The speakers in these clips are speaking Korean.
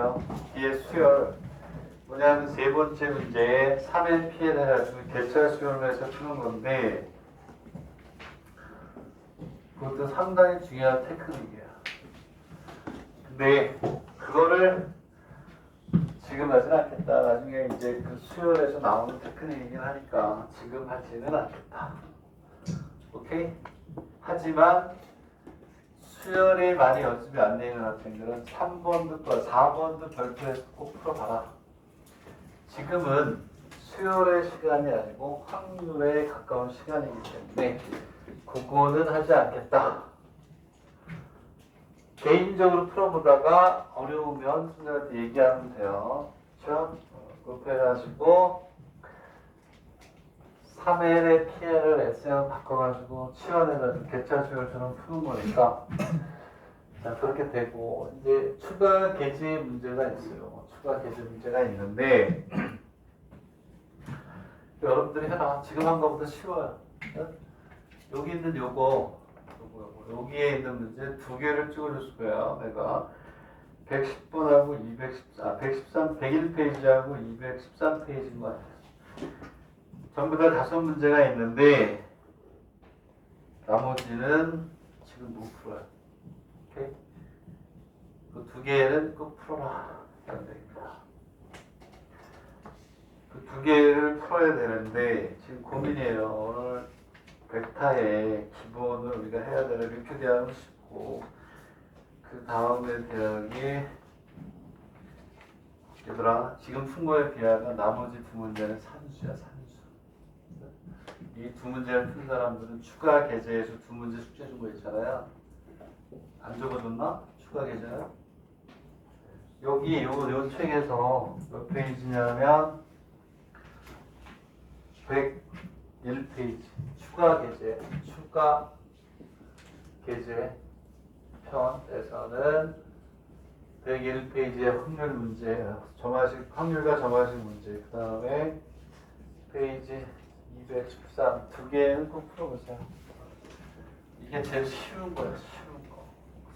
보세요. 뒤에 수열. 뭐냐면 세 번째 문제에 3의 피해를 해가지고 개차 수열을 해서 푸는 건데, 그것도 상당히 중요한 테크닉이야. 근데 그거를 지금 하진 않겠다. 나중에 이제 그 수열에서 나오는 테크닉이긴 하니까 지금 하지는 않겠다. 오케이? 하지만 수열이 많이 연습이 안 되는 학생들은 3번도 4번도 별표해서 꼭 풀어봐라. 지금은 수열의 시간이 아니고 확률에 가까운 시간이기 때문에 그거는 하지 않겠다. 개인적으로 풀어보다가 어려우면 선생님한테 얘기하면 돼요. 그렇죠? 그렇게 해가지고 3L의 PL을 S형 바꿔가지고 치환해가지고 개차수열처럼 푸는 거니까 자 그렇게 되고 이제 추가 계제 문제가 있어요. 추가 계제 문제가 있는데 여러분들이 해라. 지금 한 거보다 쉬워요. 여기 있는 요거 여기에 있는 문제 두 개를 찍어줬을 거야. 내가 110번하고 113, 101페이지하고 213페이지인 것 같아요. 전부 다 5문제가 있는데 나머지는 지금 못 풀어요. 오케이? 그 두 개는 꼭 풀어라. 이런 얘기입니다. 그 두 개를 풀어야 되는데 지금 고민이에요. 오늘 벡터의 기본을 우리가 해야 되는 리큐 대학은 쉽고 그 다음에 대학이 얘들아 지금 푼 거에 비하면 나머지 두 문제는 산수야 산수. 이 두 문제를 푼 사람들은 추가 계제에서 두 문제 숙제 준 거 있잖아요. 안 적어줬나? 추가 계제는? 여기 요 책에서 몇 페이지냐면 101페이지 추가 계제 편에서는 101페이지의 확률 문제, 확률과 점화식 문제, 그 다음에 페이지 213 두 개는 꼭 풀어보세요. 이게 제일 쉬운 거예요. 쉬운 거.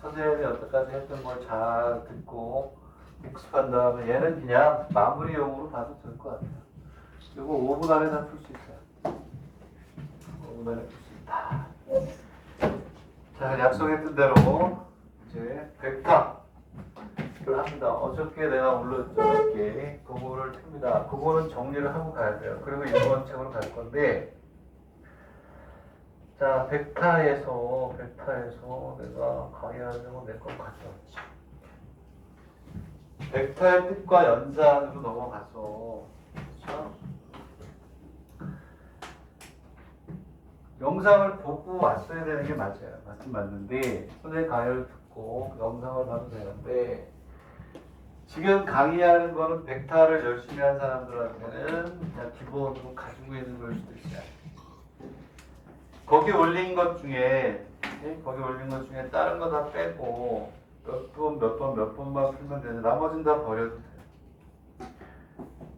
선생님이 여태까지 했던 걸 잘 듣고 복습한 다음에 얘는 그냥 마무리용으로 봐도 될 것 같아요. 이거 5분 안에 다 풀 수 있어요. 5분 안에 풀 수 있다. 자, 약속했던 대로 이제 벡터를 합니다. 어저께 내가 올렸던 그거를 틉니다. 그거는 정리를 하고 가야 돼요. 그리고 이번 책으로 갈 건데, 자, 벡터에서 내가 강의하려고 내 걸 가져왔지. 벡터의 뜻과 연산으로 넘어가서, 그렇죠? 영상을 보고 왔어야 되는 게 맞아요. 맞는데 선생님 강의를 듣고 영상을 봐도 되는데 지금 강의하는 거는 벡터를 열심히 한 사람들한테는 그냥 기본으로 가지고 있는 걸 수도 있어요. 거기 올린 것 중에 다른 거 다 빼고 몇 번만 풀면 되는데 나머지는 다 버려도 돼요.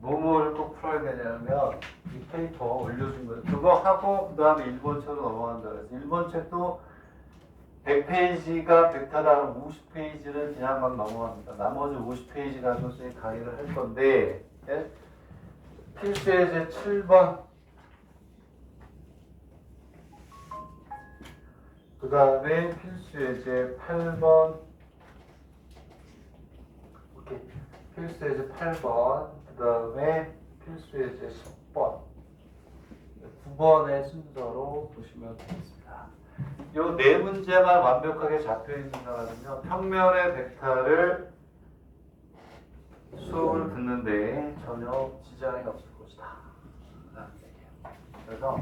뭐뭐를 꼭 풀어야 되냐면 이 페이퍼 올려준 거예요. 그거 하고 그 다음에 1번 책으로 넘어간다 그래서 1번 책도 100페이지가 벡터라는 50페이지는 그냥 막 넘어갑니다. 나머지 50페이지 가지고 선생님이 강의를 할 건데 예? 필수예제 7번 그 다음에 필수예제 8번 오케이. 필수예제 8번 그 다음에 필수예제 10번 9번의 순서로 보시면 되겠습니다. 이 네 문제만 완벽하게 잡혀있는 사람은요 평면의 벡터를 수업을 듣는데 전혀 지장이 없을 것이다 라는 얘기예요. 그래서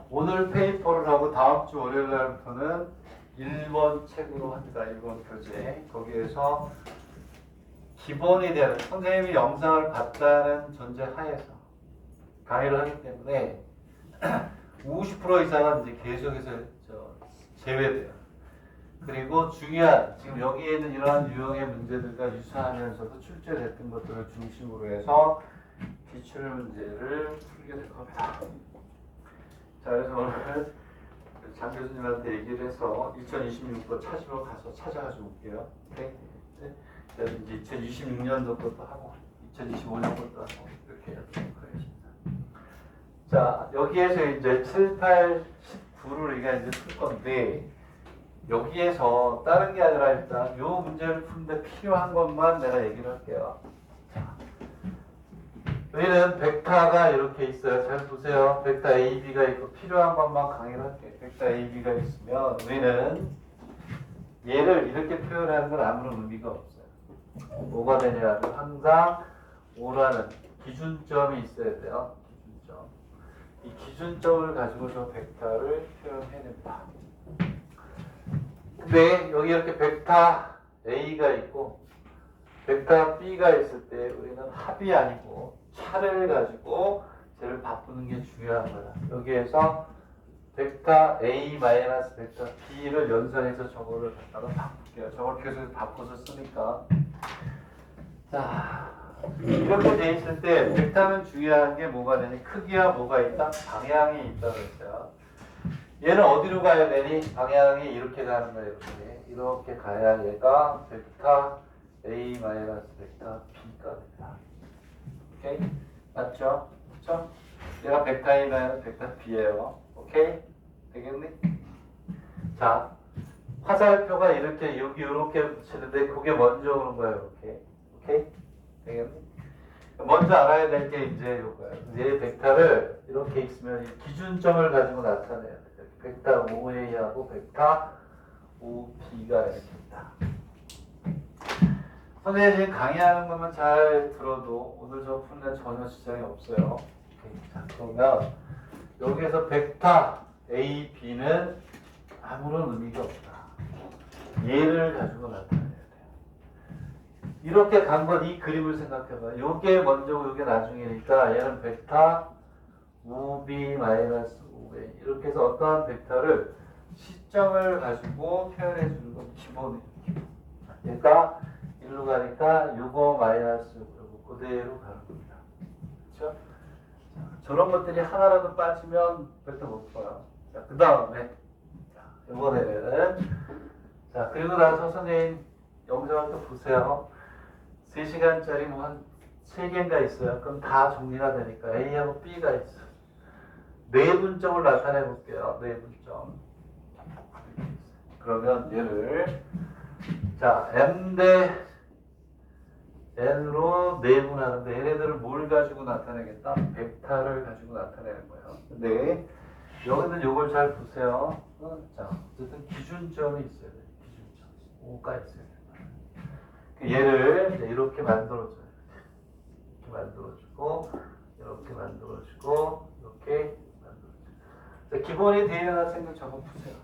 오늘 페이퍼를 하고 다음 주 월요일 날부터는 1번 책으로 합니다. 1번 교재 거기에서 기본이 되는 선생님이 영상을 봤다는 전제 하에서 강의를 하기 때문에 50% 이상은 이제 계속해서 제외돼요. 그리고 중요한 지금 여기에 있는 이러한 유형의 문제들과 유사하면서도 출제됐던 것들을 중심으로 해서 기출 문제를 풀게 될 겁니다. 자, 그래서 오늘 장 교수님한테 얘기를 해서 2026번 찾으러 가서 찾아가지고 올게요. 오케이? 이제 2026년도 것도 하고 2025년 것도 하고 이렇게 하겠습니다. 자, 여기에서 이제 7, 8, 19를 우리가 이제 풀 건데 여기에서 다른 게 아니라 일단 이 문제를 푸는데 필요한 것만 내가 얘기를 할게요. 자, 여기는 벡터가 이렇게 있어요. 잘 보세요. 벡터 A, B가 있고 필요한 것만 강의를 할게요. 벡터 A, B가 있으면 우리는 얘를 이렇게 표현하는 건 아무런 의미가 없어요. 뭐가 되냐면 항상 O라는 기준점이 있어야 돼요. 기준점. 이 기준점을 가지고 저 벡터를 표현해냅니다. 근데 여기 이렇게 벡터 A가 있고 벡터 B가 있을 때 우리는 합이 아니고 차를 가지고 쟤를 바꾸는 게 중요한 거다. 여기에서 벡터 A 마이너스 벡터 B를 연산해서 저거를 갖다가 바꿀게요. 저걸 계속 바꿔서 쓰니까. 자, 이렇게 돼 있을 때 벡터는 중요한 게 뭐가 되니? 크기와 뭐가 있다? 방향이 있다 그랬어요. 얘는 어디로 가야 되니? 방향이 이렇게 가는 거예요. 이렇게 가야 얘가 벡터 A 마이너스 벡터 B가 됩니다. 오케이? 맞죠? 그렇죠? 얘가 벡터 A 마이너스 벡터 B예요. 오케이? 되겠니? 자, 화살표가 이렇게 여기 이렇게 붙이는데 그게 먼저 오는 거예요. 이렇게. 오케이? 되겠니? 먼저 알아야 될 게 이제 이거예요. 얘 벡터를 이렇게 있으면 기준점을 가지고 나타내야 돼요. 벡터 OA하고 벡터 OB가 이렇게 있다. 선생님이 지금 강의하는 것만 잘 들어도 오늘 저 푸는 전혀 지장이 없어요. 자, 그러면 여기에서 벡터 A, B는 아무런 의미가 없다. 얘를 가지고 나타내야 돼요. 이렇게 간 건 이 그림을 생각해봐요. 요게 먼저고 요게 나중이니까 얘는 벡터 OB 마이너스 OA 이렇게 해서 어떠한 벡터를 시점을 가지고 표현해 주는 건 기본이에요. 얘가 일로 가니까 6호 마이너스 5 그대로 가는 겁니다. 그렇죠? 저런 것들이 하나라도 빠지면 벡터 못 풀어요. 자, 그 다음에 이번에는 자, 그리고 나서 선생님 영상을 또 보세요. 3시간짜리 뭐 한 3개인가 있어요. 그럼 다 정리가 되니까 A하고 B가 있어요. 내분점을 나타내 볼게요. 내분점. 그러면 얘를 자, M 대 N으로 내분하는데 얘네들을 뭘 가지고 나타내겠다? 벡터를 가지고 나타내는 거예요. 근데 여기는 요걸 잘 보세요. 자, 어쨌든 기준점이 있어야 돼요. 기준점. O가 있어야 돼요. 얘를 이렇게 만들어줘요. 이렇게 만들어주고 이렇게 만들어주고 이렇게 만들어주고. 자, 기본이 되는 학생들 저거 푸세요.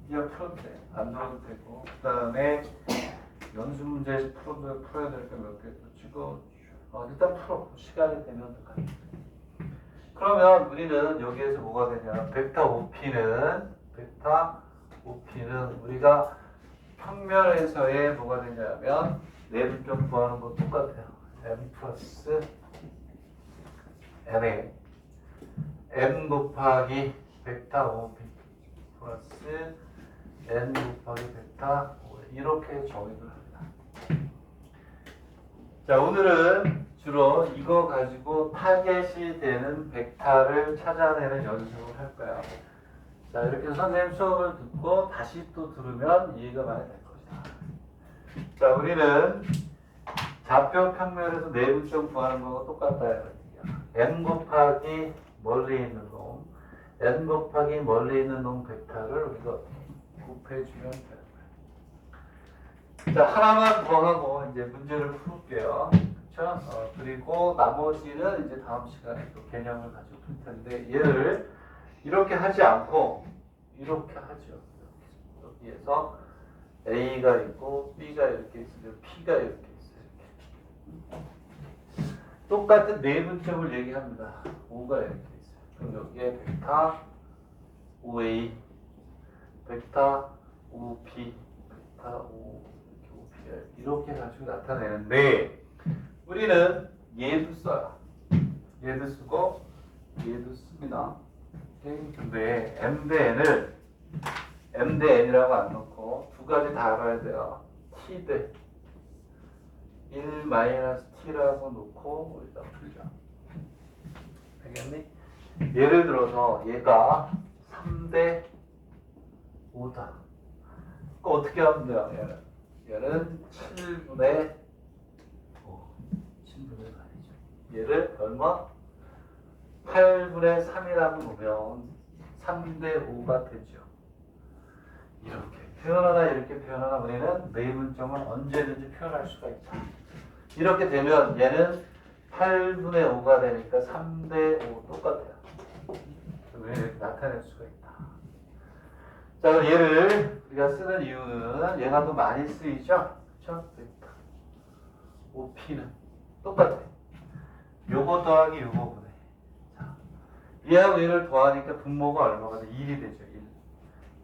그냥 풀어도 돼요. 안 풀어도 되고. 그 다음에 연습 문제 풀어야 될 거 몇 개 또 찍어. 일단 풀어. 시간이 되면 또 가요. 그러면 우리는 여기에서 뭐가 되냐? 벡터 OP는 우리가 평면에서의 뭐가 되냐면 내분점 구하는 거 똑같아요. M 플러스 N에 M 곱하기 벡터 OP 플러스 N 곱하기 벡터 OA 이렇게 정의를 합니다. 자, 오늘은 주로 이거 가지고 타겟이 되는 벡터를 찾아내는 연습을 할 거야. 자, 이렇게 선생님 수업을 듣고 다시 또 들으면 이해가 많이 될 것이다. 자, 우리는 좌표 평면에서 내분점 구하는 거하고 똑같다. n 곱하기 멀리 있는 놈, n 곱하기 멀리 있는 놈 벡터를 우리가 곱해주면 되는 거예요. 자, 하나만 더 하고 이제 문제를 풀게요. 그렇죠? 그리고 나머지는 이제 다음 시간에 또 개념을 가지고 풀 텐데 얘를 이렇게 하지 않고 이렇게 하죠. 여기에서 A가 있고 B가 이렇게 있으면 P가 이렇게 있어요. 이렇게. 똑같은 내분점을 얘기합니다. O가 이렇게 있어요. 그럼 여기에 벡터 OA, 벡터 OP, 벡터 O, 이렇게 가지고 나타내는데 우리는 얘도 써요. 얘도 쓰고 얘도 씁니다. 근데 M 대 N이라고 안 넣고 두 가지 다 알아야 돼요. T 대 1-t라고 놓고 여기다 풀자. 알겠니? 예를 들어서 얘가 3대 5다. 그럼 어떻게 하면 돼요? 얘는 7분의 5. 7분의 4이죠. 얘를 얼마? 8분의 3이라고 보면 3대 5가 되죠. 이렇게 표현하나 이렇게 표현하나 우리는 내분점을 언제든지 표현할 수가 있다. 이렇게 되면 얘는 8분의 5가 되니까 3대 5 똑같아요. 우리는 이렇게 나타낼 수가 있다. 자, 그럼 얘를 우리가 쓰는 이유는 얘가 더 많이 쓰이죠? 그렇죠? 5p는 똑같아. 요거 더하기 요거분해. 자, 얘하고 얘를 더하니까 분모가 얼마가 돼? 1이 되죠.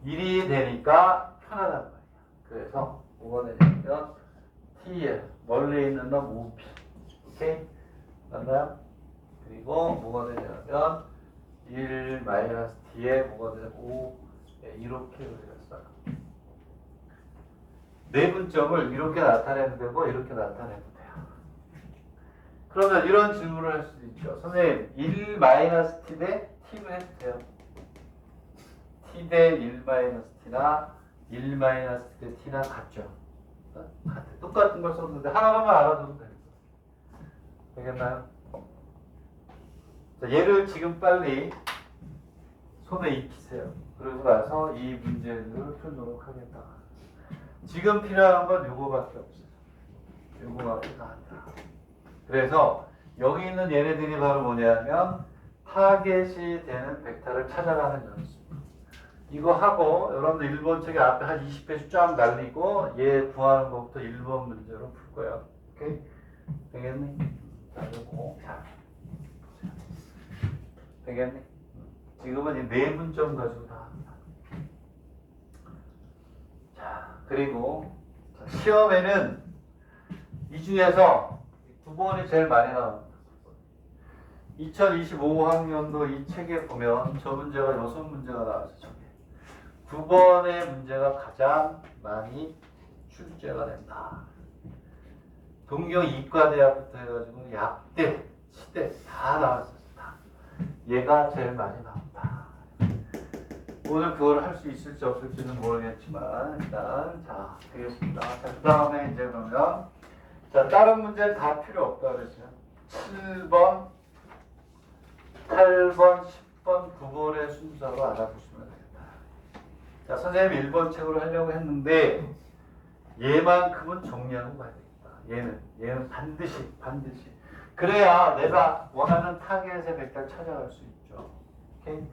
1이 되니까 편하단 말이야. 그래서 뭐가 되냐면 t에 멀리 있는 놈 5p. 오케이? 맞나요? 그리고 뭐가 되냐면 1-t에 뭐가 되냐면 5 이렇게 우리가 써요. 내분점을 이렇게 나타내도 되고 이렇게 나타내도 돼요. 그러면 이런 질문을 할 수도 있죠. 선생님 1-t 대 t로 해도 돼요. t 대 1-t나 1-t 대 t나 같죠. 같아. 똑같은 걸 썼는데 하나만 알아두면 돼요. 되겠나요? 자, 얘를 지금 빨리 손에 익히세요. 그러고 나서 이 문제를 풀도록 하겠다. 지금 필요한 건 요거밖에 없어요. 요거밖에 안 돼. 그래서 여기 있는 얘네들이 바로 뭐냐면 타겟이 되는 벡터를 찾아가는 연습. 이거 하고 여러분들 1번 책에 앞에 한 20페이지 쫙 날리고 얘 구하는 것부터 1번 문제로 풀 거예요. 오케이? 되겠니? 자, 요거. 자, 되겠니? 지금은 이 내분점 가지고 다 합니다. 자, 그리고 시험에는 이 중에서 9번이 제일 많이 나옵니다. 2025학년도 이 책에 보면 저 문제가 6문제가 나왔어요. 9번의 문제가 가장 많이 출제가 된다. 동경 이과대학부터 해가지고 약대, 치대 다 나왔어요. 다. 얘가 제일 많이 나온다. 오늘 그걸 할 수 있을지 없을지는 모르겠지만 일단 자 되겠습니다. 자, 그 다음에 이제 그러면 자 다른 문제는 다 필요 없다 그랬어요. 7번, 8번, 10번, 9번의 순서로 알아보시면 되겠다. 자 선생님이 1번 책으로 하려고 했는데 얘만큼은 정리하고 가야 되겠다. 얘는 반드시 그래야 내가 원하는 타겟의 벡터를 찾아갈 수 있죠. 오케이?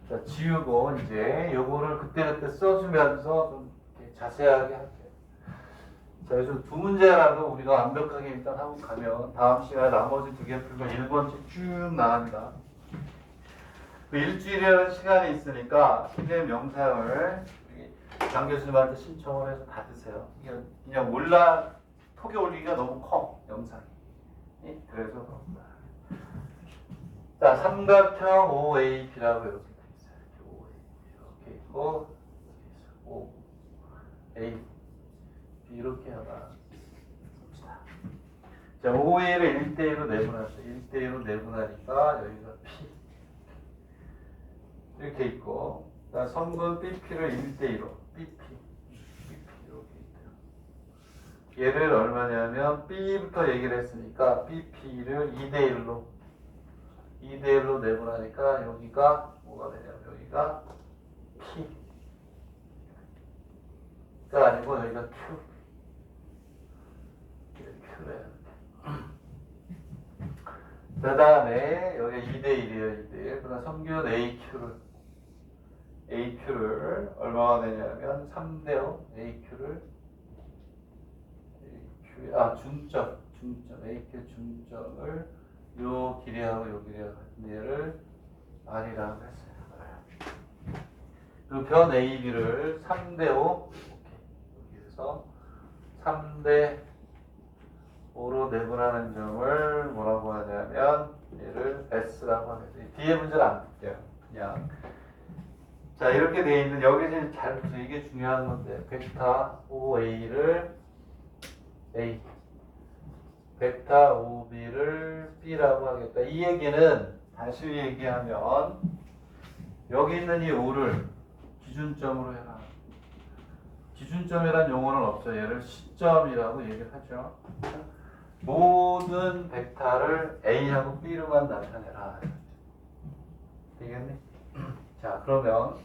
자, 지우고 이제 요거를 그때그때 써주면서 좀 이렇게 자세하게 할게요. 자, 그래서 두 문제라도 우리가 완벽하게 일단 하고 가면 다음 시간에 나머지 2개 풀고 1번씩 쭉 나갑니다. 그 일주일이라는 시간이 있으니까 선생님 영상을 장 교수님한테 신청을 해서 받으세요. 그냥 톡에 올리기가 너무 커, 영상이. 그래서 그렇습니다. 자, 삼각형 OAP라고 이렇게 돼 있어요. 이렇게 있고, O, A, B 이렇게 하나 봅시다. 자, OA를 1대1로 내분하죠. 1대1로 내분하니까 여기가 P 이렇게 있고, 자, 성분 BP를 1대1로 BP 얘를 얼마냐면 B부터 얘기를 했으니까 BP를 2대1로 내분하니까 여기가 뭐가 되냐면 여기가 P가 아니고 여기가 Q. Q래요. 그 다음에 여기 2대1이에요. 2대1. 그 다음 섬균 AQ를 얼마가 되냐면 3대5 AQ를 중점 AQ 중점을 요 길이하고 요 길이하고 같은 얘를 R이라고 했어요. 그리고 변 AB를 3대5 여기에서 3대5로 내분하는 점을 뭐라고 하냐면 얘를 S라고 하겠습니다. 뒤에 문제를 안 볼게요. 그냥 자 이렇게 되어 있는 여기서 잘 보세요. 이게 중요한 건데 벡터 OA를 A 벡터 OB를 B라고 하겠다. 이 얘기는 다시 얘기하면 여기 있는 이 O를 기준점으로 해라. 기준점이란 용어는 없어요. 얘를 시점이라고 얘기를 하죠. 모든 벡터를 A하고 B로만 나타내라. 되겠니? 자, 그러면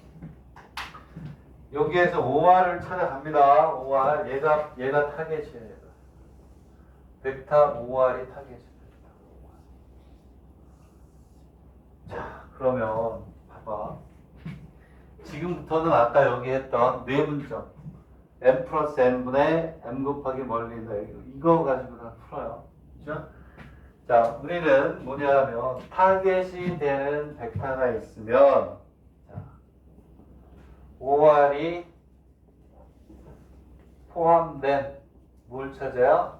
여기에서 OR을 찾아갑니다. OR 얘가 타겟이에요. 벡터 OR이 타겟입니다. 자, 그러면 봐봐. 지금부터는 아까 여기 했던 뇌분점 m 플러스 n분의 m 곱하기 멀리 이거 가지고 다 풀어요. 그죠? 자, 우리는 뭐냐면 타겟이 되는 벡터가 있으면 자, OR이 포함된 뭘 찾아요?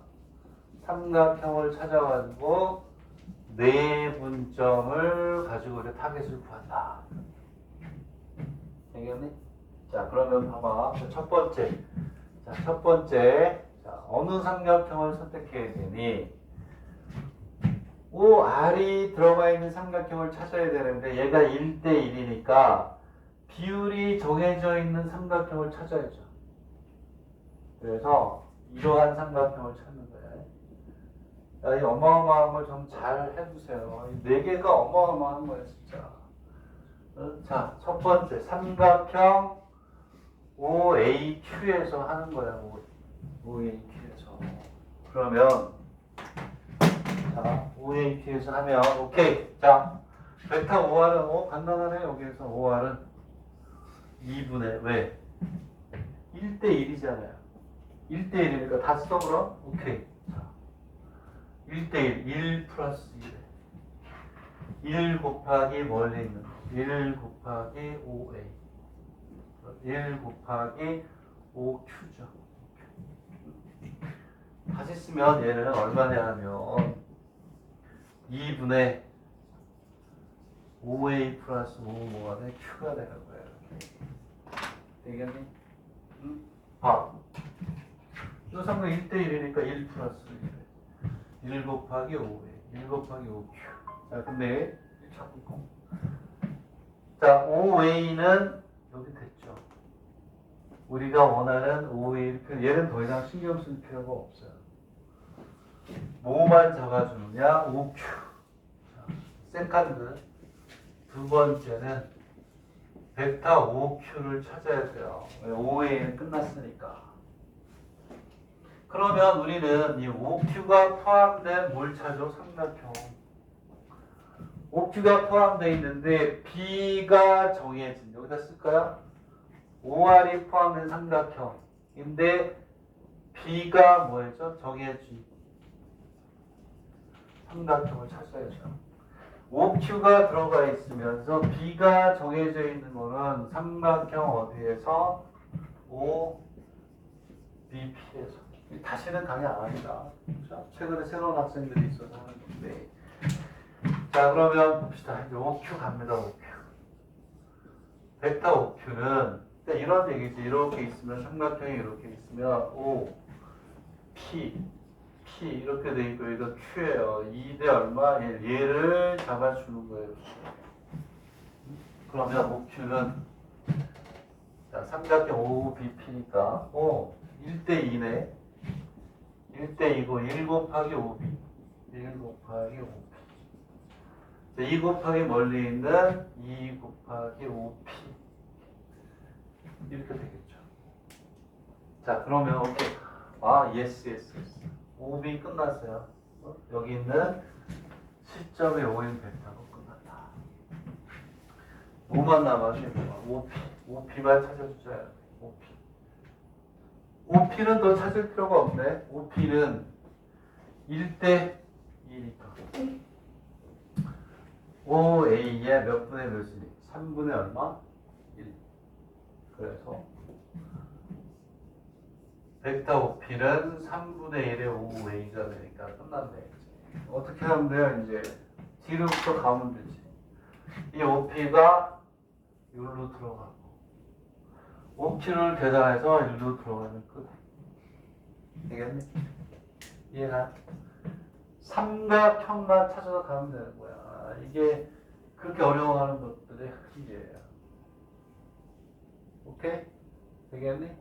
삼각형을 찾아가지고 네 분점을 가지고 우리 타겟을 구한다. 되겠니? 자, 그러면 봐봐. 첫 번째. 자, 첫 번째. 자, 어느 삼각형을 선택해야 되니? OR이 들어가 있는 삼각형을 찾아야 되는데 얘가 1대1이니까 비율이 정해져 있는 삼각형을 찾아야죠. 그래서 이러한 삼각형을 찾는 거야. 야, 이 어마어마한 걸 좀 잘 해보세요. 이 4개가 어마어마한 거야, 진짜. 자, 첫 번째. 삼각형 OAQ에서 하는 거야, OAQ에서. 그러면, 자, OAQ에서 하면, 오케이. 자, 벡터 OR은, 간단하네, 여기에서 OR은 2분의, 왜? 1대1이잖아요. 1대1이니까 다 써, 그럼? 오케이. 1대1, 1 플러스 1. 1 곱하기 멀리 있는 거. 1 곱하기 5a. 1 곱하기 5q죠. 다시 쓰면 얘는 얼마냐 하면 2분의 5a 플러스 5모간의 q가 되는 거예요. 되겠니? 응? 봐. 이 삼각 1대1이니까 1 플러스 1. 1 곱하기 5에 1 곱하기 5q. 자, 근데 자꾸 자, 5a는 여기 됐죠. 우리가 원하는 5a 얘는 더 이상 신경 쓸 필요가 없어요. 뭐만 잡아주느냐? 5q. 자, 세컨드. 두 번째는 벡터 5q를 찾아야 돼요. 5a는 끝났으니까. 그러면 우리는 이 OQ가 포함된 뭘 찾아? 삼각형. OQ가 포함되어 있는데 B가 정해진 여기다 쓸까요? OR이 포함된 삼각형인데 B가 뭐였죠? 정해진 삼각형을 찾아야죠. OQ가 들어가 있으면서 B가 정해져 있는 거는 삼각형 어디에서? OBP에서. 다시는 강의 안 합니다. 최근에 새로운 학생들이 있어서 하는 건데. 자, 그러면 봅시다. 이제 OQ 갑니다. OQ. 벡터 OQ는 이런 얘기지. 이렇게 있으면 삼각형이 이렇게 있으면 O, P, P 이렇게 돼 있고 이거 Q예요. 2대 얼마? 얘를 잡아주는 거예요. 그러면 OQ는 자, 삼각형 OBP니까 1대2네. 1대2고 1 곱하기 5b 1 곱하기 5b 2 곱하기 멀리 있는 2 곱하기 5p 이렇게 되겠죠. 자, 그러면 오케이. yes. 5b 끝났어요. 여기 있는 시점의 5인 벡터가 끝났다. 5만 남았어요. 5p만 찾아주자. 5p. OP는 더 찾을 필요가 없네. OP는 1대2니까. OA의 몇 분의 몇이니? 3분의 얼마? 1. 그래서 벡터 OP는 3분의 1의 OA가 되니까 끝났네. 어떻게 하면 돼요? 이제 뒤로부터 가면 되지. 이 OP가 여기로 들어가고 OQ를 계산해서 일로 들어가면 끝. 되겠니? 이해가? 삼각형만 찾아서 가면 되는 거야. 이게 그렇게 어려워하는 것들의 한계예요. 오케이? 되겠니?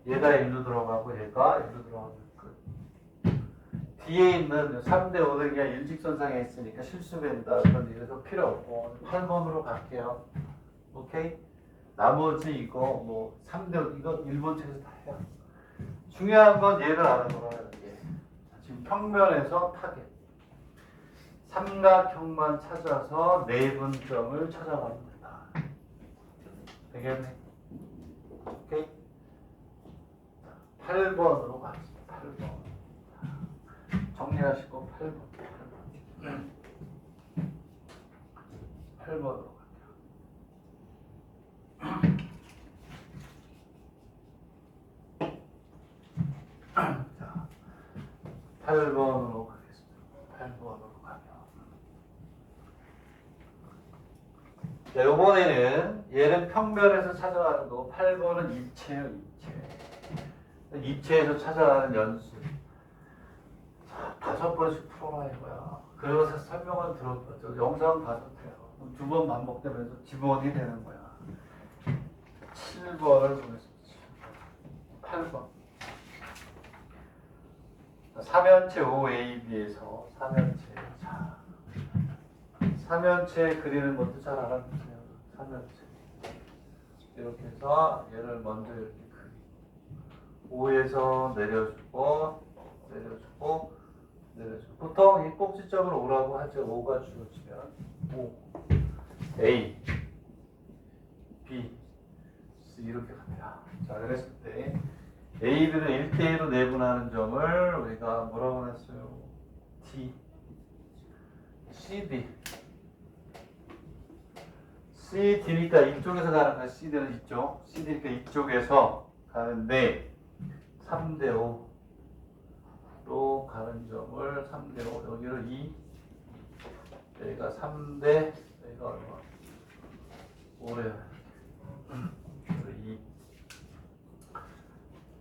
얘가 1로 들어가고 얘가 1로 들어가고 끝. 뒤에 있는 3대 5는 그냥 일직선상에 있으니까 실수된다. 그런 얘기도 필요 없고 8번으로 갈게요. 오케이? 나머지 이거 뭐 3대 5 이거 1번 책에서 다 해요. 중요한 건 얘를 알아보라는 게 지금 평면에서 타겟 삼각형만 찾아서 내분점을 찾아가면 된다. 되겠네? 오케이? 8번으로 가겠습니다. 8번. 정리하시고 8번. 8번으로 갈게요. 자, 8번으로 가겠습니다. 8번으로 가면. 자, 요번에는 얘는 평면에서 찾아가는 거고 8번은 입체예요, 입체. 입체에서 찾아가는 연수. 자, 5번씩 풀어라 이거야. 그래서 설명을 들었죠. 영상 봐도 돼요. 2번 반복되면서 지문이 되는 거야. 7번을 보겠습니다. 8번. 3면체 OAB에서 3면체. 자, 3면체 그리는 것도 잘 알아두세요. 3면체. 이렇게 해서 얘를 먼저 이렇게 그리고 5에서 내려주고 내려주고 내려주고 보통 이 꼭지점으로 오라고 하죠. 5가 주어지면 5 A B C 이렇게 갑니다. 자, 그랬을 때 A, B를 1대1로 내분하는 점을 우리가 뭐라고 했어요? D CD CD니까 이쪽에서 가는 거야. CD는 이쪽. CD니까 이쪽에서 가는데 3대 5로 가는 점을 3대 5 여기를 2 여기가 3대 여기가 얼마? 5래요. 2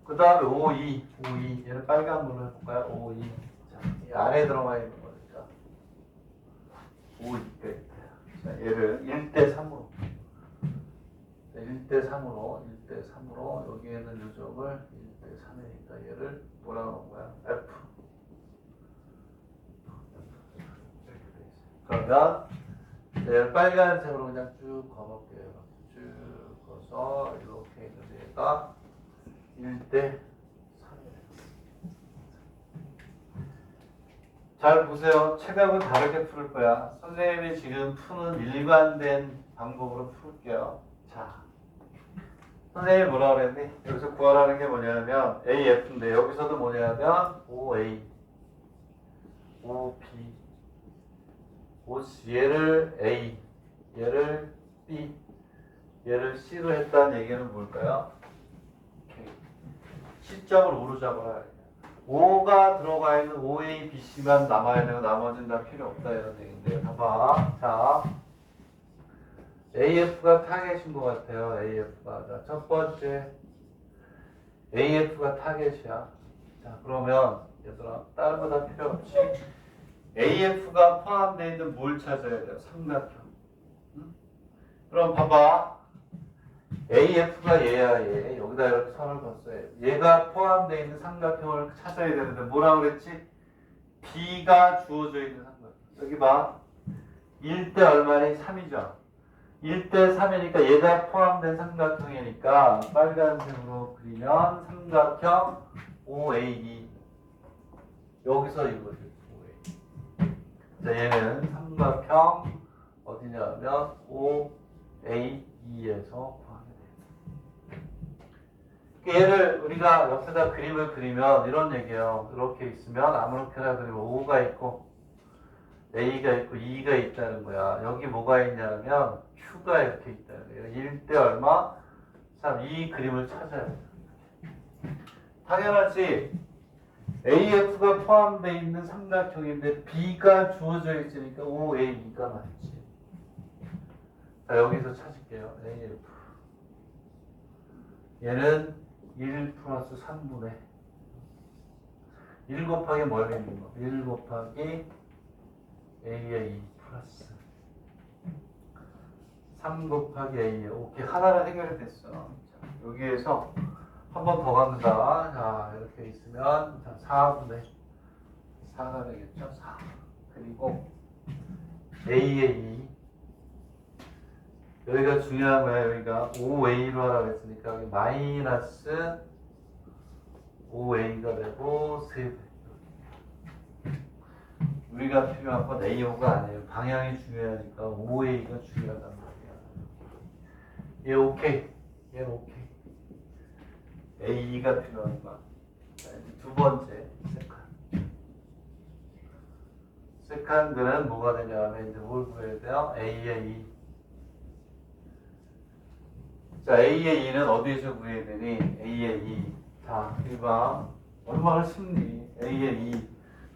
그 다음에 5, 2 얘를 빨간 걸로 해볼까요? 5, 2 자, 이 안에 들어가 있는 거니까 5, 2가 있대요. 자, 얘를 1대 3으로 1대 3으로 여기에는 요점을 1대 3이니까 얘를 뭐라고 하는 거야? F 이렇게 돼 있어요. 그러면 얘를 빨간색으로 그냥 쭉 가볼게요. 쭉 가서 이렇게 있는데 얘가 1대 3이에요. 잘 보세요. 체각은 다르게 풀 거야. 선생님이 지금 푸는 일관된 방법으로 풀게요. 자, 선생님이 뭐라 그랬니? 여기서 구하라는 게 뭐냐면 AF인데 여기서도 뭐냐면 OA, OB, OC 얘를 A, 얘를 B, 얘를 C로 했다는 얘기는 뭘까요? C점을 O로 잡아라. 5가 들어가 있는 OA, BC만 남아야 되고 나머지는 다 필요 없다 이런 얘기인데 봐봐. 자, AF가 타겟인 것 같아요. AF가. 자, 첫 번째 AF가 타겟이야. 자, 그러면 얘들아 다른 거 다 필요 없이 AF가 포함되어 있는 뭘 찾아야 돼요? 삼각형. 응? 그럼 봐봐. AF가 얘야 얘. 여기다 이렇게 선을 그었어요. 얘가 포함되어 있는 삼각형을 찾아야 되는데 뭐라 그랬지? B가 주어져 있는 삼각형. 여기 봐. 1대 얼마니? 3이죠. 1대 3이니까 얘가 포함된 삼각형이니까 빨간색으로 그리면 삼각형 OAE 여기서 이거지 OA. 자, 얘는 삼각형 어디냐면 OAE에서 포함이 돼요. 얘를 우리가 옆에다 그림을 그리면 이런 얘기예요. 이렇게 있으면 아무렇게나 그리면 O가 있고 A가 있고 E가 있다는 거야. 여기 뭐가 있냐면 Q가 이렇게 있다는 거예요. 1대 얼마? 3. 이 그림을 찾아야 돼요. 당연하지. AF가 포함되어 있는 삼각형인데 B가 주어져 있으니까 OAE가 맞지. 자, 여기서 찾을게요. AF. 얘는 1 플러스 3분의 1 곱하기 뭘 있는 거? 1 곱하기 A의 2 플러스 3 곱하기 A의 오케이. 하나는 해결이 됐어. 자, 여기에서 한 번 더 갑니다. 자, 이렇게 있으면 자, 4분의 4가 되겠죠? 4. 그리고 A의 2. 여기가 중요한 거야. 여기가 5A로 하라고 했으니까 여기 마이너스 5A가 되고 3배. 우리가 필요한 건 A5가 아니에요. 방향이 중요하니까 5A가 중요하단 말이야. 얘 오케이. 얘 오케이. A2가 필요한 거야. 자, 이제 두 번째 세컨드. 세컨드는 뭐가 되냐면 이제 뭘 구해야 돼요? A의 2. 자, A의 2는 어디에서 구해야 되니? A의 2. 자, 이봐. 얼마나 쉽니? A의 2.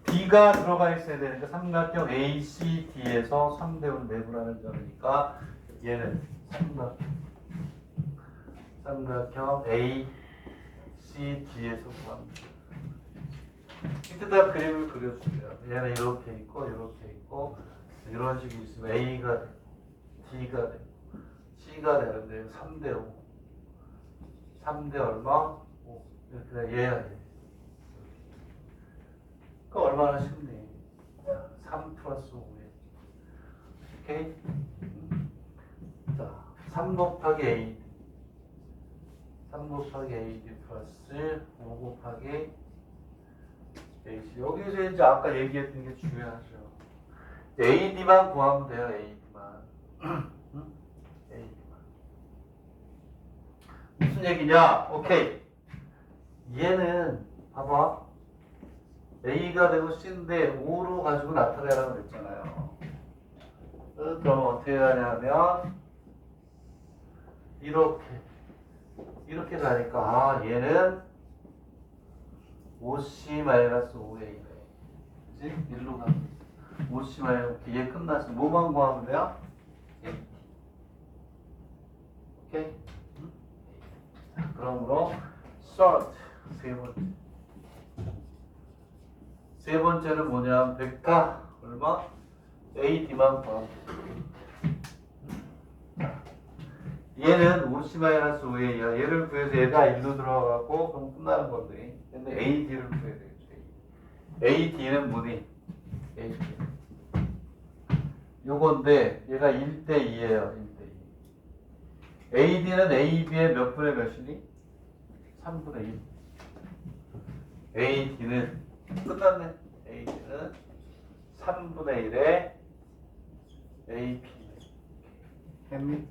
D가 들어가 있어야 되니까 삼각형 ACD에서 3대원 내부라는 점이니까 얘는 삼각형 ACD에서 구합니다. 이때다 그림을 그려주세요. 얘는 이렇게 있고 이렇게 있고 이런 식이 있으면 A가 되고 D가 되고 C가 되는데 3대 5. 3대 얼마? 5. 이렇게 얘야 얘. 그 얼마나 쉽니? 3 플러스 5에. 오케이? 자, 3 곱하기 AD. 3 곱하기 AD 플러스 5 곱하기 AC. 여기서 이제 아까 얘기했던 게 중요하죠. AD만 구하면 돼요, AD만. AD만. 무슨 얘기냐? 오케이. 얘는, 봐봐. A가 되고 C인데 5로 가지고 나타내라고 그랬잖아요. 그럼 어떻게 하냐면 이렇게 가니까 아 얘는 5C-5A네. 그치? 1로 가면 5C- 얘 끝났어. 뭐만 구하면 돼요? 오케이? 자, 그러므로 sort 세 번째는 뭐냐? 벡터 얼마? AD만 구하면 얘는 5C-5A야. 얘를 구해서 얘가 1로 들어가고 그럼 끝나는 건데. 근데 AD를 구해야 되겠죠. AD는 뭐니? AD. 요건데 얘가 1대 2예요. 1대 2. AD는 AB의 몇 분의 몇이니? 3분의 1. AD는 끝났네. AD는 3분의 1의 AP. 했니?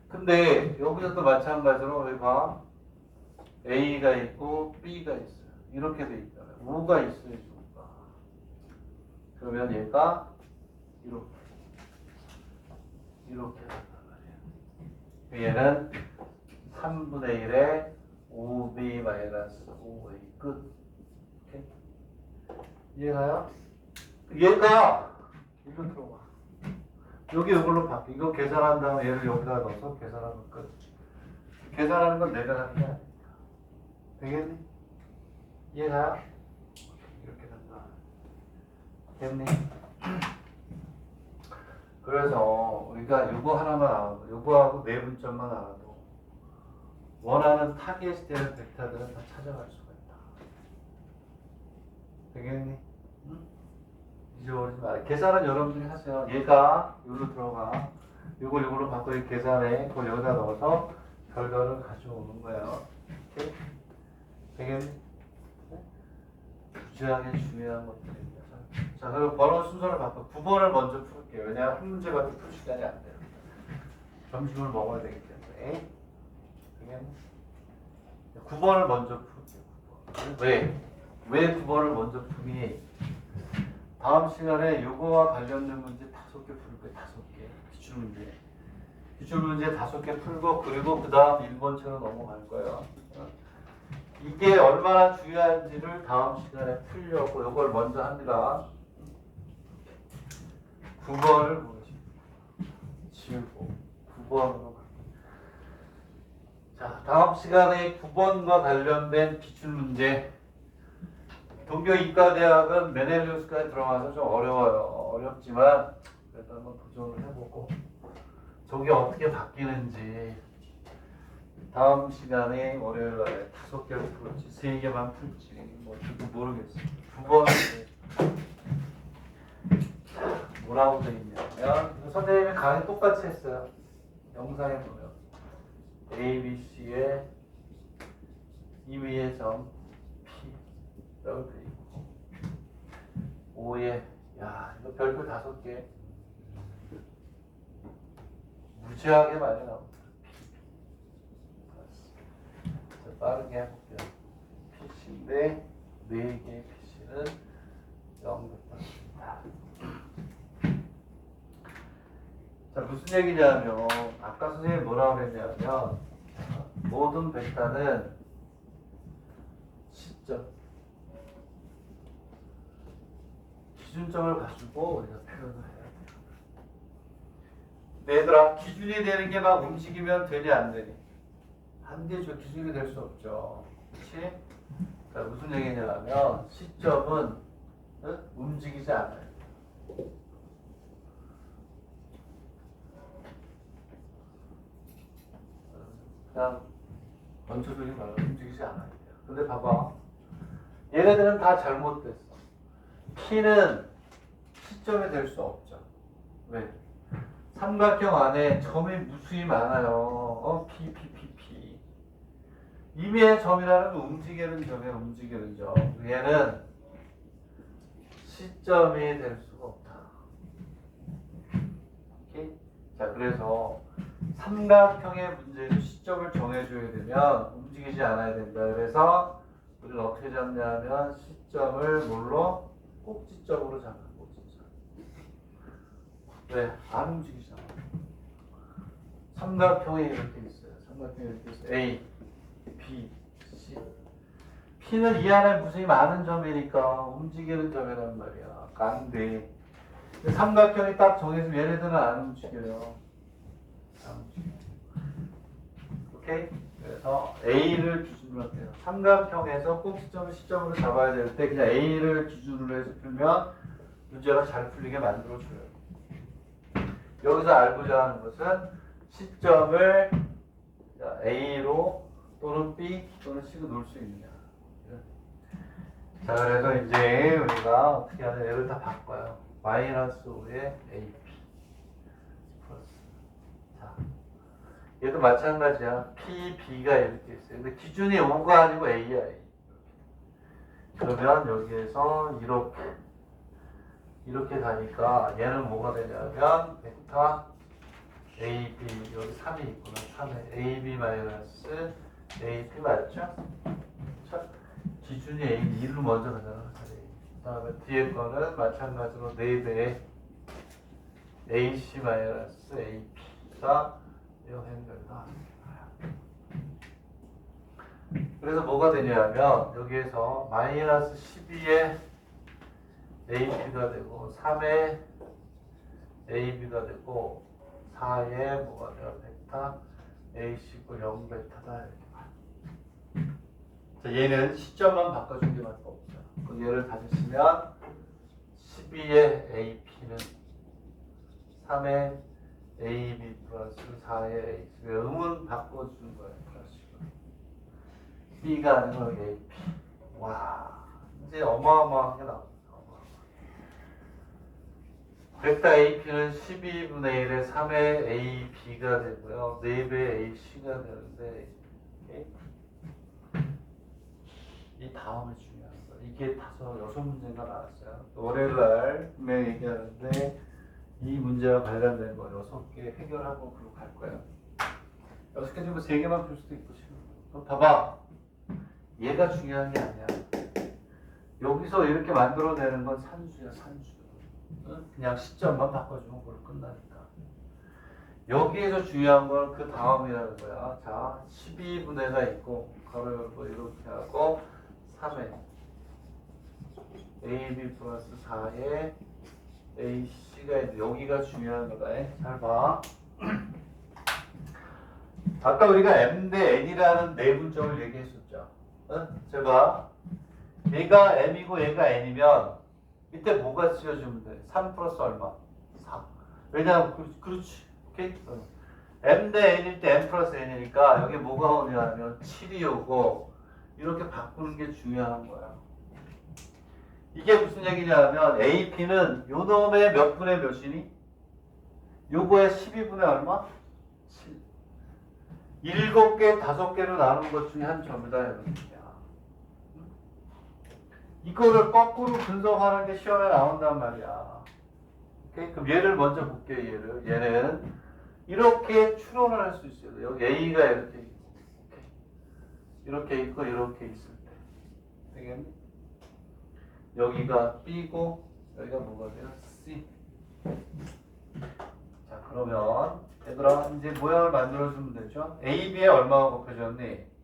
근데 여기서도 마찬가지로 여기 봐. A가 있고 B가 있어요. 이렇게 돼 있잖아요. 5가 있어야지 5가. 그러면 얘가 이렇게 된단 말이에요. 얘는 3분의 1의 5B-5A 끝. 오케이? 이해가요? 얘가 이거 들어봐. 여기 이걸로 바뀌. 이거 계산한 다음에 얘를 여기다 넣어서 계산하면 끝. 계산하는 건 내가 하는 게 아니야. 되겠니? 이해가요? 이렇게 된다. 됐니? 그래서 우리가 요거 하나만 알아도, 요거하고 네 문점만 알아도 원하는 타겟이 되는 벡터들은 다 찾아갈 수가 있다. 되겠니? 응? 잊어버리지 마. 계산은 여러분들이 하세요. 얘가 여기로 들어가. 요걸로 바꿔 계산해. 그걸 여기다 넣어서 결과를 가져오는 거예요. 오케이? 되겠니? 주저하게 중요한 것들입니다. 자, 그리고 번호 순서를 바꿔. 9번을 먼저 풀게요. 왜냐하면 한 문제밖에 풀 시간이 안 돼요. 점심을 먹어야 되기 때문에. 되겠니? 9번을 먼저 풀게요. 9번. 왜 9번을 먼저 푸니? 다음 시간에 요거와 관련된 문제 5개 풀 거예요. 5개. 기출문제. 기출문제 5개 풀고 그리고 그 다음 1번처럼 넘어갈 거예요. 이게 얼마나 중요한지를 다음 시간에 풀려고 요걸 먼저 합니다. 9번을 지우고 9번으로 자, 다음 시간에 9번과 관련된 기출문제 동경 이과대학은 메넬리우스까지 들어가서 좀 어려워요. 어렵지만 그래도 한번 도전을 해보고 저게 어떻게 바뀌는지 다음 시간에 월요일 날에 5개를 풀지 3개만 풀지 뭐 저도 모르겠어요. 두 번 뭐라고 돼 있냐면 선생님이 강의 똑같이 했어요. 영상에 보면 A, B, C의 임의의 점 P 라고 돼 있고 5에 야 이거 별표 5개 무지하게 많이 나옵니다. 자, 빠르게 해볼게요. PC인데 4개의 PC는 0겠습니다. 자, 무슨 얘기냐면 아까 선생님이 뭐라고 그랬냐면 모든 벡터는 시점 기준점을 가지고 우리가 표현을 해야 돼요. 얘들아 기준이 되는 게 막 움직이면 되니 안 되니? 안 되죠. 기준이 될 수 없죠. 그렇지? 자, 무슨 얘기냐면 시점은 움직이지 않아요. 그냥 원초적인 말로 움직이지 않아요. 근데 봐봐. 얘네들은 다 잘못됐어. P는 시점이 될 수 없죠. 왜? 삼각형 안에 점이 무수히 많아요. P. 임의의 점이라는 건 움직이는 점이에요. 움직이는 점. 얘는 시점이 될 수가 없다. 오케이? 자, 그래서 삼각형의 문제에서 시점을 정해줘야 되면 움직이지 않아야 된다. 그래서 우리는 어떻게 잡냐면 시점을 뭘로? 꼭지점으로 잡아. 꼭지점. 왜? 안 움직이잖아. 삼각형이 이렇게 있어요. 삼각형이 이렇게 있어요. A, B, C. P는 이 안에 무수히 많은 점이니까 움직이는 점이란 말이야. 안 돼. 삼각형이 딱 정해지면 얘네들은 안 움직여요. 안 움직여요. 오케이? 그래서 A를 기준으로 할게요. 삼각형에서 꼭지점을 시점으로 잡아야 될 때 그냥 A를 기준으로 해서 풀면 문제가 잘 풀리게 만들어줘요. 여기서 알고자 하는 것은 시점을 A로 또는 B 또는 C로 놓을 수 있느냐. 자, 그래서 이제 우리가 어떻게 하냐. 얘를 다 바꿔요. 마이너스 5의 AP 플러스. 자, 얘도 마찬가지야. P, B가 이렇게 있어요. 근데 기준이 5가 아니고 A야. A. 그러면 여기에서 이렇게 가니까 얘는 뭐가 되냐면 벡터 AB 여기 3이 있구나. 3에 AB 마이너스 AP 맞죠? 자, 기준이 A 2를 먼저 가잖아. 그 다음에 뒤에 거는 마찬가지로 4배의 AC 마이너스 AP가 연결다. 그래서 뭐가 되냐면 여기에서 마이너스 12의 AP가 되고 3의 AB가 되고 4의 뭐가 돼요? 벡터 AC고 0벡터다. 이렇게. 자, 얘는 시점만 바꿔준 게밖에 없죠. 그럼 얘를 다시 쓰면 12의 AP는 3의 AB 플러스 4의 AC. 음은 바꿔주는 거예요. B가 아니고 AP. 와, 이제 어마어마하게 나옵니다. 벡터 AP는 12분의 1의 3의 AB가 되고요. 4배의 AC가 되는데 이 다음에 중요한 거. 이게 6문제가 나왔어요. 월요일날 분명히 얘기하는데 이 문제와 관련된 거 6개 해결하고 그러고 갈 거예요. 6개 중에 3개만 풀 수도 있고 지금. 그럼 봐봐. 얘가 중요한 게 아니야. 여기서 이렇게 만들어내는 건 산수야, 산수. 그냥 시점만 바꿔주면 그걸 끝나니까. 여기에서 중요한 건 그 다음이라는 거야. 자, 12분의가 있고, 가로 열고 이렇게 하고, 3에 AB 플러스 4에 AC가 있는데, 여기가 중요한 거다. 잘 봐. 아까 우리가 M 대 N이라는 내분점을 얘기했었죠. 제가 얘가 m이고 얘가 n이면 이때 뭐가 쓰여주면 돼? 3 플러스 얼마? 4. 왜냐하면 그렇지. 오케이? m 대 n일 때 m 플러스 n이니까 여기 뭐가 오냐면 7이 오고 이렇게 바꾸는 게 중요한 거야. 이게 무슨 얘기냐면 AP는 요 놈의 몇 분의 몇이니? 요거의 12분의 얼마? 7. 7개, 5개로 나눈 것 중에 한 점이다. 이거를 거꾸로 분석하는 게 시험에 나온단 말이야. 오케이? 그럼 얘를 먼저 볼게요. 얘는 이렇게 추론을 할 수 있어요. 여기 A가 이렇게 있고, 이렇게 있고, 이렇게 있을 때. 되겠니? 여기가 B고, 여기가 뭐가 돼요? C. 자, 그러면 얘들아, 이제 모양을 만들어주면 되죠? AB에 얼마가 곱해졌니?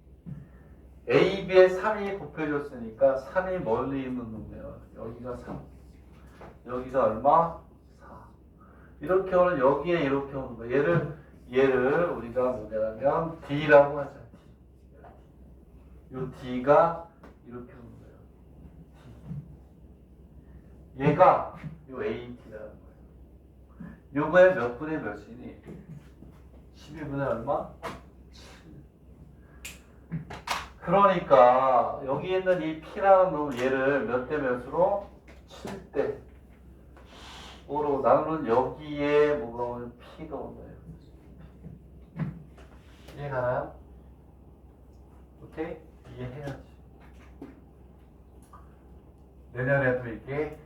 AB에 3이 곱해졌으니까 3이 멀리 있는 놈이에요. 여기가 3. 여기가 얼마? 4. 이렇게 오는 여기에 이렇게 오는 거. 얘를 우리가 뭐냐면 D라고 하자. D. 요 D가 이렇게 오는 거예요. D. 얘가 요 AT라는 거예요. 요거에 몇 분의 몇이니? 12분의 얼마? 7. 그러니까 여기 있는 이 P라는 놈 얘를 몇 대 몇으로? 7대 5로 나누는 여기에 뭐가 오면 P가 온다요. 이해가나요? 오케이? 이해해야지. 내년에도 이게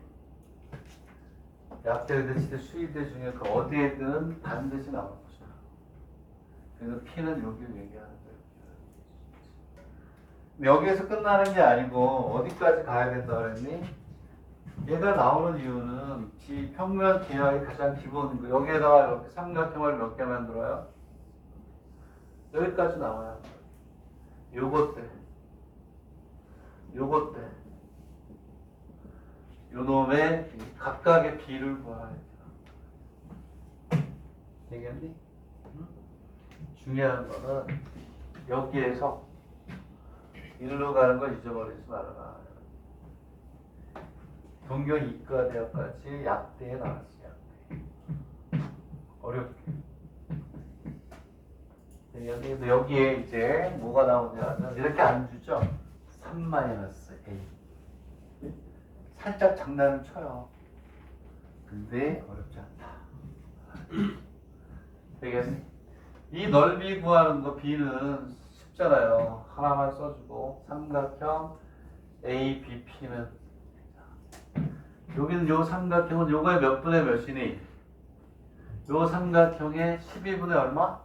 약대, 대치대, 수의대 중에 그 어디에든 반드시 나올 것이다. 그래서 P는 여기를 얘기하는 거예요. 여기에서 끝나는 게 아니고 어디까지 가야 된다 그랬니? 얘가 나오는 이유는 비평면 계약이 가장 기본인 거. 여기에다가 이렇게 삼각형을 몇 개 만들어요? 여기까지 나와요. 요것 때 요놈의 각각의 비를 구하야 돼. 되겠니? 중요한 거는 여기에서 일로 가는 걸 잊어버리지 말아라. 동경 이과대학까지 약대에 나왔어. 약대. 어렵게. 여기에 이제 뭐가 나오냐면 이렇게 안 주죠. 3-A. 살짝 장난을 쳐요. 근데 어렵지 않다. 되겠니? 이 넓이 구하는 거 B는 쉽잖아요. 하나만 써주고 삼각형 ABP는 여기는 요 삼각형은 요거의 몇 분의 몇이니? 요 삼각형의 12분의 얼마?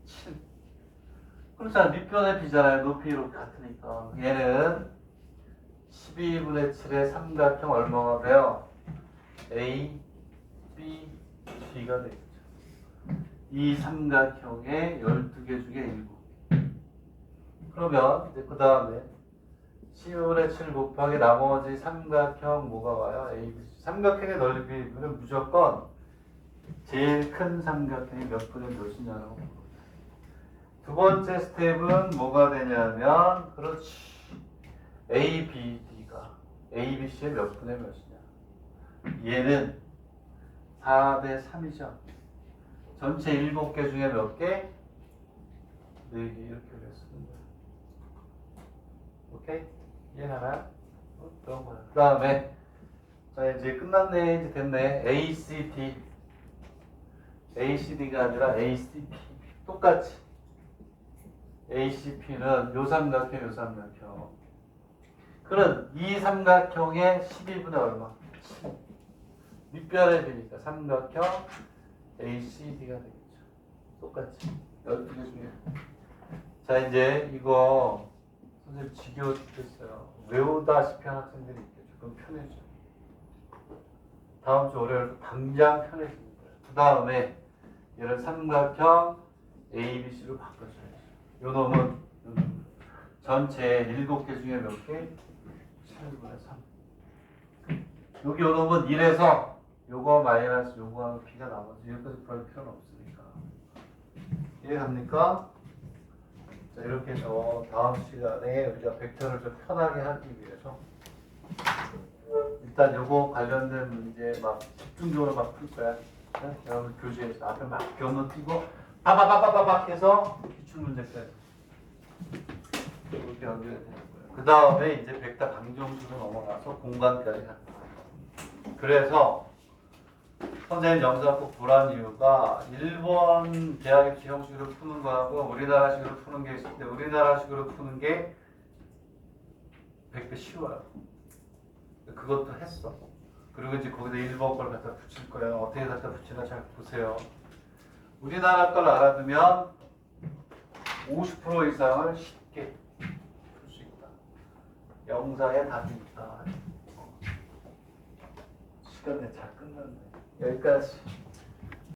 7. 그렇잖아. 밑변의 B잖아요. 높이 이렇게 같으니까. 얘는 12분의 7의 삼각형 얼마가 돼요? A, B, D가 되겠죠. 이 삼각형의 12개 중에 7개. 그러면 이제 그 다음에 12분의 7 곱하기 나머지 삼각형 뭐가 와요? A, B, C. 삼각형의 넓이는 무조건 제일 큰 삼각형이 몇 분의 몇이냐고. 두 번째 스텝은 뭐가 되냐면 그렇지. A, B, D가 A, B, C의 몇 분의 몇이냐. 얘는 4대 3이죠. 전체 7개 중에 몇 개? 4개 이렇게 됐습니다. 오케이? 이해하나요? 그런 거야. 그 다음에 자 이제 끝났네. 이제 됐네. ACD ACD가 아니라 ACP 똑같이 ACP는 요 삼각형 요 삼각형 그는 이 삼각형의 12분의 얼마? 7 밑변의 비니까 삼각형 ACD가 되겠죠. 똑같이 12개 중에 자 이제 이거 선생님 지겨워 죽겠어요. 외우다시피 한 학생들이 있겠죠. 그럼 편해져. 다음 주 월요일 당장 편해집니다. 그 다음에 얘를 삼각형 ABC로 바꿔줘야죠. 요 놈은 전체 7개 중에 몇 개? 7분의 3. 여기 요 놈은 1에서 요거 마이너스 요거 하면 B가 나머지 여기까지 별 필요는 없으니까. 이해갑니까? 자 이렇게 해서 다음 시간에 우리가 벡터를 좀 편하게 하기 위해서 일단 요거 관련된 문제 막 집중적으로 막 풀 거야. 네? 여러분 교재에서 앞에 막 변호 띄고 빠바바바바박 해서 기출문제까지 이렇게 연결이 되는 거예요. 그 다음에 이제 백타 강정수로 넘어가서 공간까지 가. 그래서 선생님 여기서 꼭 보란 이유가 일본 대학 입시 형식으로 푸는 거하고 우리나라식으로 푸는 게 있을 때 우리나라식으로 푸는 게 100배 쉬워요. 그것도 했어. 그리고 이제 거기다 일본 걸 갖다 붙일 거예요. 어떻게 갖다 붙이나 잘 보세요. 우리나라 걸 알아두면 50% 이상을 쉽게 풀 수 있다. 영상에 답이 있다. 시간이 잘 끝났네. 여기까지.